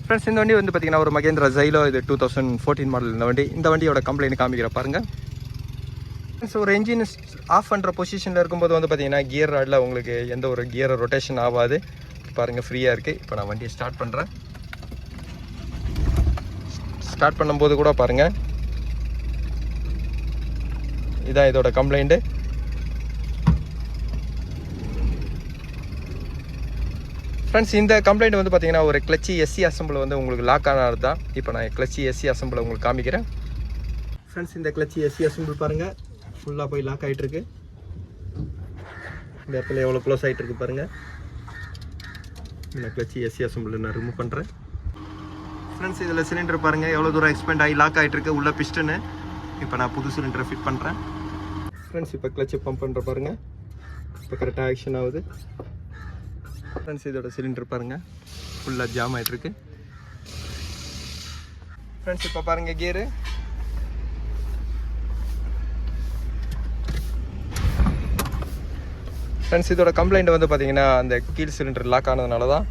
Friends இந்த வண்டி வந்து பார்த்தீங்கன்னா ஒரு மகேந்திரா ஜைலோ, இது 2014 மாடல் இந்த வண்டியோட கம்ப்ளைண்ட் காமிக்கிற பாருங்கள். ஃப்ரெண்ட்ஸ் ஒரு என்ஜின் ஆஃப் பண்ணுற பொசிஷனில் இருக்கும்போது வந்து பார்த்தீங்கன்னா கியர் ராடில் உங்களுக்கு எந்த ஒரு கியரை ரொட்டேஷன் ஆகாது. பாருங்கள் ஃப்ரீயாக இருக்குது. இப்போ நான் வண்டியை ஸ்டார்ட் பண்ணுறேன். ஸ்டார்ட் பண்ணும்போது கூட பாருங்கள், இதான் இதோட கம்ப்ளைண்ட்டு. ஃப்ரெண்ட்ஸ் இந்த கம்ப்ளைண்ட் வந்து பார்த்தீங்கன்னா ஒரு கிளச்சி எஸ்சி அசம்பிள் வந்து உங்களுக்கு லாக் ஆனது தான். இப்போ நான் கிளச்சி எஸ்சி அசம்பிளை உங்களுக்கு காமிக்கிறேன். ஃப்ரெண்ட்ஸ் இந்த கிளச்சி எஸ்சி அசம்பிள் பாருங்கள், ஃபுல்லாக போய் லாக் ஆகிட்டுருக்கு. இந்த இடத்துல எவ்வளோ க்ளோஸ் ஆகிட்டுருக்கு பாருங்கள். இந்த கிளச்சி எஸ்சி அசம்பிள் நான் ரிமூவ் பண்ணுறேன். ஃப்ரெண்ட்ஸ் இதில் சிலிண்டர் பாருங்கள் எவ்வளோ தூரம் எக்ஸ்பெண்ட் ஆகி லாக் ஆகிட்டுருக்கு உள்ள பிஸ்டனு. இப்போ நான் புது சிலிண்டரை ஃபிட் பண்ணுறேன். ஃப்ரெண்ட்ஸ் இப்போ கிளச்சை பம்ப் பண்ணுற பாருங்கள், இப்போ கரெக்டாக ஆக்ஷன் ஆகுது. ஃப்ரெண்ட்ஸ் இதோட சிலிண்டர் பாருங்கள் ஃபுல்லாக ஜாம் ஆகிட்டுருக்கு. ஃப்ரெண்ட்ஸ் இப்போ பாருங்கள் கியரு. ஃப்ரெண்ட்ஸ் இதோட கம்ப்ளைண்ட் வந்து பார்த்தீங்கன்னா அந்த கீழ் சிலிண்டர் லாக் ஆனதுனால தான்.